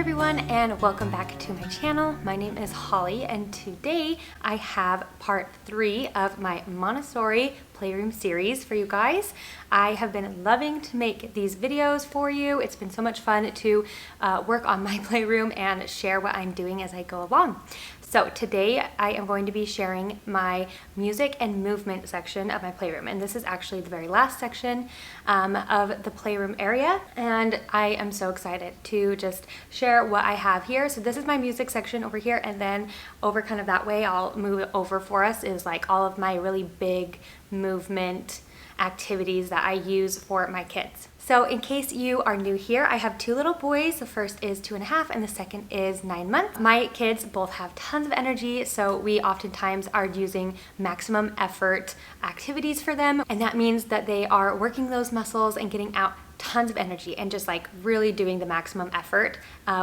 everyone, and welcome back to my channel. My name is Holly, and today I have part 3 of my Montessori Playroom series for you guys. I have been loving to make these videos for you. It's been so much fun to work on my playroom and share what I'm doing as I go along. So today I am going to be sharing my music and movement section of my playroom, and this is actually the very last section of the playroom area, and I am so excited to just share what I have here. So this is my music section over here, and then over kind of that way I'll move it over for us is like all of my really big movement activities that I use for my kids. So in case you are new here, I have 2 little boys. The first is 2.5 and the second is 9 months. My kids both have tons of energy, so we oftentimes are using maximum effort activities for them, and that means that they are working those muscles and getting out tons of energy and just like really doing the maximum effort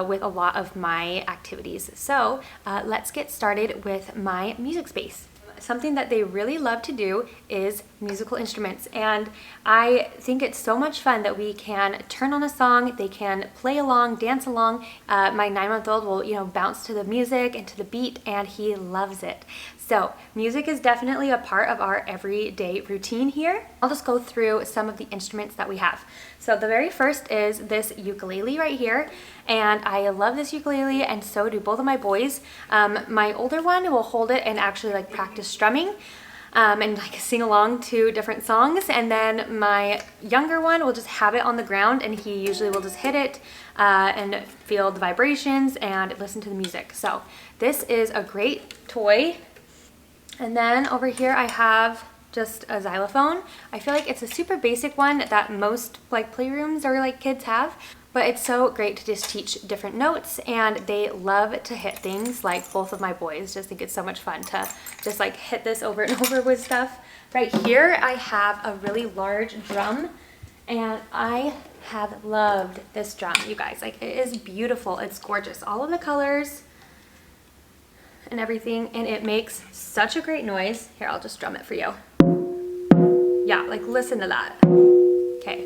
with a lot of my activities. So let's get started with my music space. Something that they really love to do is musical instruments, and I think it's so much fun that we can turn on a song, they can play along, dance along. My 9-month-old will, bounce to the music and to the beat, and he loves it. So music is definitely a part of our everyday routine here. I'll just go through some of the instruments that we have. So the very first is this ukulele right here, and I love this ukulele, and so do both of my boys. My older one will hold it and actually like practice strumming and like sing along to different songs, and then my younger one will just have it on the ground, and he usually will just hit it and feel the vibrations and listen to the music. So this is a great toy. And then over here I have just a xylophone. I feel like it's a super basic one that most like playrooms or like kids have, but it's so great to just teach different notes, and they love to hit things. Like both of my boys just think it's so much fun to just like hit this over and over with stuff. Right here I have a really large drum, and I have loved this drum, you guys. Like, it is beautiful, it's gorgeous, all of the colors and everything, and it makes such a great noise. Here, I'll just drum it for you. Yeah, like listen to that. Okay,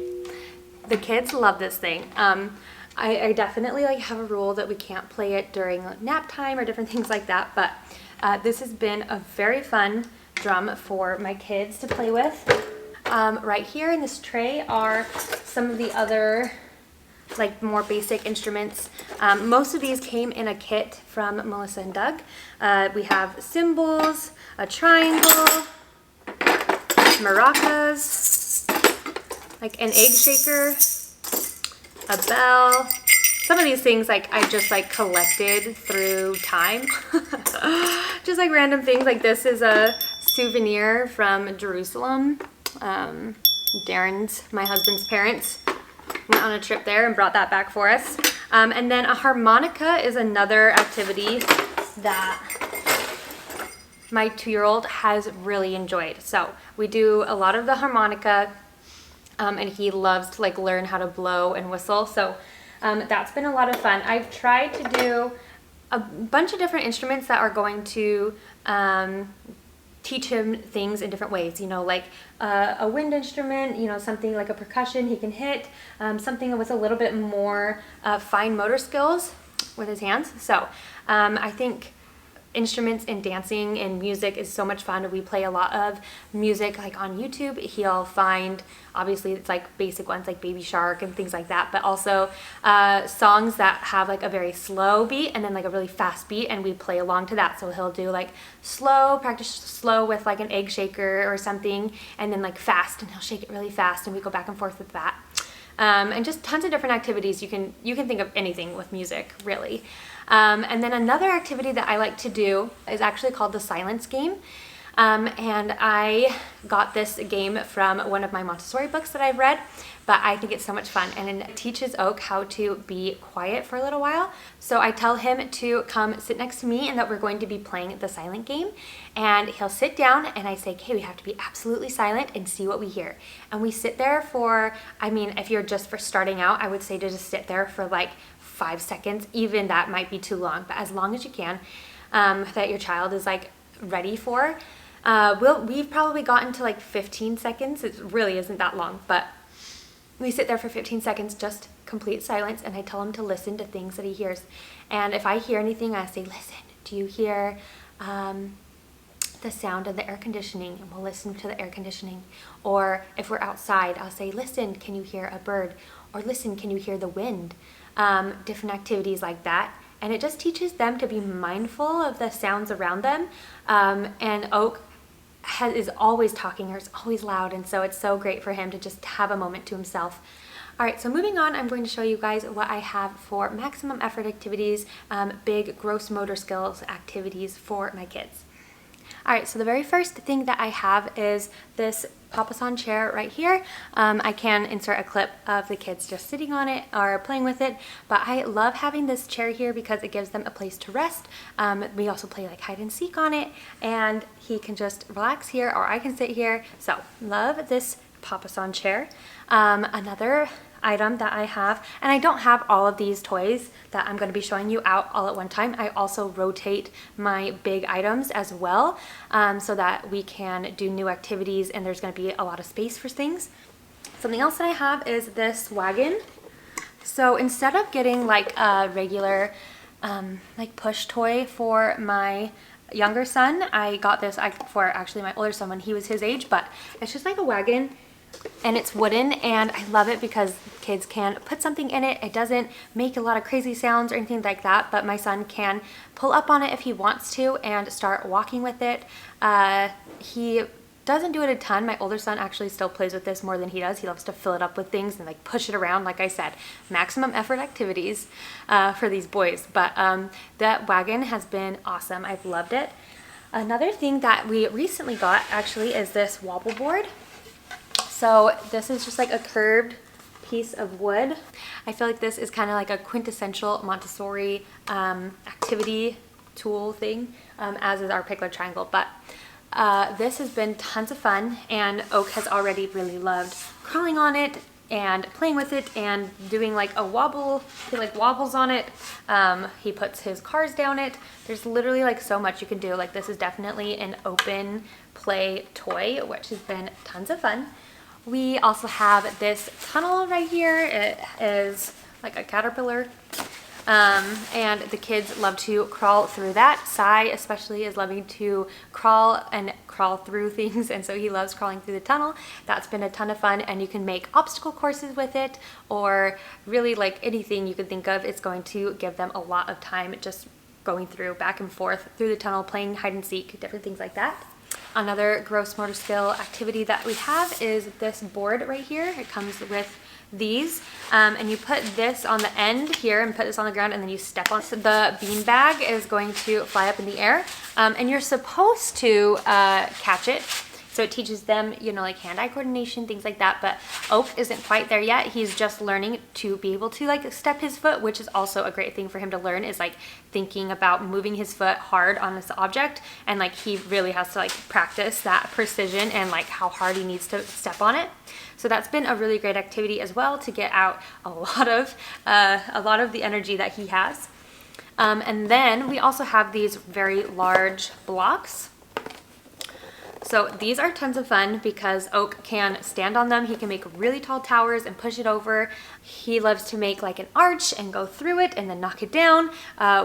the kids love this thing. I definitely like have a rule that we can't play it during nap time or different things like that, but this has been a very fun drum for my kids to play with. Right here in this tray are some of the other like more basic instruments. Most of these came in a kit from Melissa and Doug. We have cymbals, a triangle, maracas, like an egg shaker, a bell. Some of these things like I just like collected through time. Just like random things. Like this is a souvenir from Jerusalem. Darren's, my husband's parents, went on a trip there and brought that back for us. And then a harmonica is another activity that my 2-year-old has really enjoyed. So we do a lot of the harmonica, and he loves to like learn how to blow and whistle. So that's been a lot of fun. I've tried to do a bunch of different instruments that are going to teach him things in different ways, like a wind instrument, something like a percussion he can hit, something with a little bit more fine motor skills with his hands. So I think instruments and dancing and music is so much fun. We play a lot of music like on YouTube. He'll find, obviously it's like basic ones like Baby Shark and things like that, but also songs that have like a very slow beat and then like a really fast beat, and we play along to that. So he'll do like practice slow with like an egg shaker or something, and then like fast, and he'll shake it really fast, and we go back and forth with that. And just tons of different activities. You can think of anything with music, really. And then another activity that I like to do is actually called the silence game. And I got this game from one of my Montessori books that I've read, but I think it's so much fun, and it teaches Oak how to be quiet for a little while. So I tell him to come sit next to me and that we're going to be playing the silent game, and he'll sit down and I say, okay, we have to be absolutely silent and see what we hear. And we sit there for, if you're just for starting out, I would say to just sit there for like 5 seconds. Even that might be too long, but as long as you can, that your child is like ready for. We've probably gotten to like 15 seconds. It really isn't that long, but We sit there for 15 seconds, just complete silence, and I tell him to listen to things that he hears. And if I hear anything, I say, listen, do you hear the sound of the air conditioning? And we'll listen to the air conditioning. Or if we're outside, I'll say, listen, can you hear a bird? Or listen, can you hear the wind? Different activities like that. And it just teaches them to be mindful of the sounds around them. And Oak is always talking, or is always loud, and so it's so great for him to just have a moment to himself. All right, so moving on, I'm going to show you guys what I have for maximum effort activities, big gross motor skills activities for my kids. All right, so the very first thing that I have is this Papasan chair right here. I can insert a clip of the kids just sitting on it or playing with it, but I love having this chair here because it gives them a place to rest. We also play like hide and seek on it, and he can just relax here, or I can sit here. So love this Papasan chair. Another item that I have, and I don't have all of these toys that I'm going to be showing you out all at one time. I also rotate my big items as well, so that we can do new activities and there's going to be a lot of space for things. Something else that I have is this wagon. So instead of getting like a regular like push toy for my younger son, I got this for actually my older son when he was his age, but it's just like a wagon. And it's wooden, and I love it because kids can put something in it. It doesn't make a lot of crazy sounds or anything like that, but my son can pull up on it if he wants to and start walking with it. He doesn't do it a ton. My older son actually still plays with this more than he does. He loves to fill it up with things and like push it around. Like I said, maximum effort activities for these boys. But that wagon has been awesome. I've loved it. Another thing that we recently got actually is this wobble board. So this is just like a curved piece of wood. I feel like this is kind of like a quintessential Montessori activity tool thing, as is our Pikler triangle. But this has been tons of fun, and Oak has already really loved crawling on it and playing with it and doing like a wobble. He like wobbles on it. He puts his cars down it. There's literally like so much you can do. Like this is definitely an open play toy, which has been tons of fun. We also have this tunnel right here. It is like a caterpillar, and the kids love to crawl through that. Sai especially is loving to crawl through things, and so he loves crawling through the tunnel. That's been a ton of fun, and you can make obstacle courses with it, or really like anything you could think of. It's going to give them a lot of time just going through back and forth through the tunnel, playing hide and seek, different things like that. Another gross motor skill activity that we have is this board right here. It comes with these, and you put this on the end here and put this on the ground, and then you step on it. So the bean bag is going to fly up in the air, and you're supposed to catch it. So it teaches them, you know, like hand-eye coordination, things like that. But Oak isn't quite there yet. He's just learning to be able to like step his foot, which is also a great thing for him to learn, is like thinking about moving his foot hard on this object. And like he really has to like practice that precision and like how hard he needs to step on it. So that's been a really great activity as well to get out a lot of the energy that he has. And then we also have these very large blocks. So these are tons of fun because Oak can stand on them. He can make really tall towers and push it over. He loves to make like an arch and go through it and then knock it down.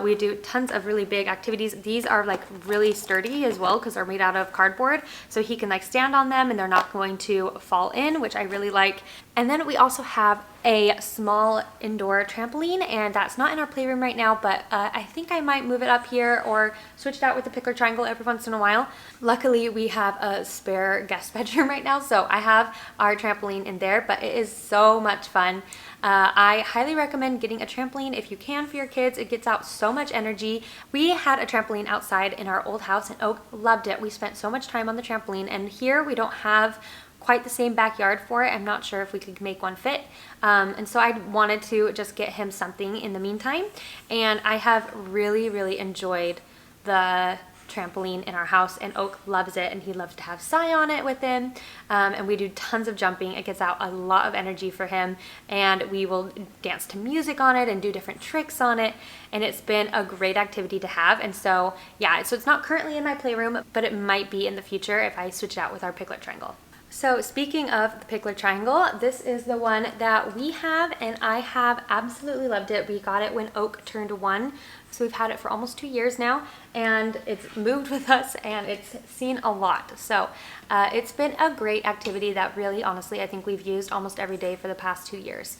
We do tons of really big activities. These are like really sturdy as well because they're made out of cardboard. So he can like stand on them and they're not going to fall in, which I really like. And then we also have a small indoor trampoline, and that's not in our playroom right now, but I think I might move it up here or switch it out with the Pikler triangle every once in a while. Luckily, we have a spare guest bedroom right now, so I have our trampoline in there, but it is so much fun. I highly recommend getting a trampoline if you can for your kids. It gets out so much energy. We had a trampoline outside in our old house, and Oak loved it. We spent so much time on the trampoline, and here we don't have quite the same backyard for it. I'm not sure if we could make one fit. And so I wanted to just get him something in the meantime. And I have really, really enjoyed the trampoline in our house, and Oak loves it, and he loves to have Sai on it with him. And we do tons of jumping. It gets out a lot of energy for him, and we will dance to music on it and do different tricks on it. And it's been a great activity to have. And so yeah, so it's not currently in my playroom, but it might be in the future if I switch it out with our Pikler triangle. So speaking of the Pikler triangle, this is the one that we have, and I have absolutely loved it. We got it when Oak turned 1, so we've had it for almost 2 years now, and it's moved with us and it's seen a lot. So it's been a great activity that really, honestly, I think we've used almost every day for the past 2 years.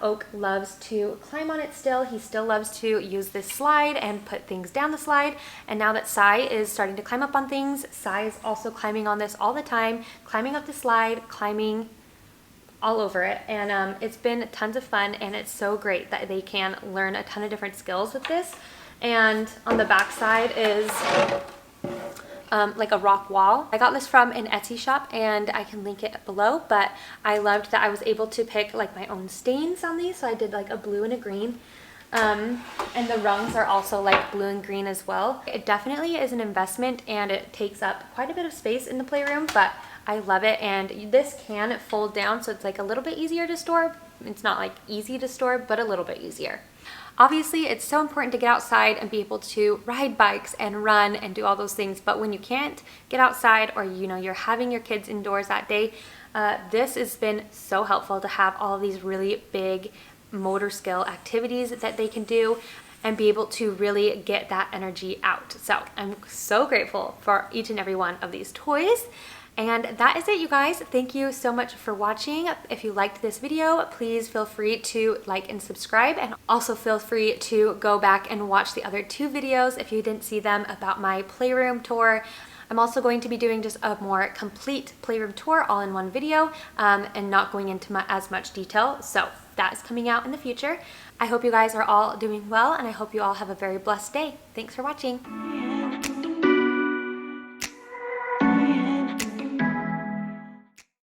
Oak loves to climb on it still. He still loves to use this slide and put things down the slide. And now that Sai is starting to climb up on things, Sai is also climbing on this all the time, climbing up the slide, climbing all over it. And it's been tons of fun, and it's so great that they can learn a ton of different skills with this. And on the back side is like a rock wall. I got this from an Etsy shop, and I can link it below, but I loved that I was able to pick like my own stains on these. So I did like a blue and a green. And the rungs are also like blue and green as well. It definitely is an investment, and it takes up quite a bit of space in the playroom, but I love it. And this can fold down, so it's like a little bit easier to store. It's not like easy to store, but a little bit easier. Obviously, it's so important to get outside and be able to ride bikes and run and do all those things. But when you can't get outside, or you're having your kids indoors that day, this has been so helpful to have all of these really big motor skill activities that they can do and be able to really get that energy out. So I'm so grateful for each and every one of these toys. And that is it, you guys. Thank you so much for watching. If you liked this video, please feel free to like and subscribe, and also feel free to go back and watch the other 2 videos if you didn't see them about my playroom tour. I'm also going to be doing just a more complete playroom tour all in one video, and not going into as much detail. So that is coming out in the future. I hope you guys are all doing well, and I hope you all have a very blessed day. Thanks for watching.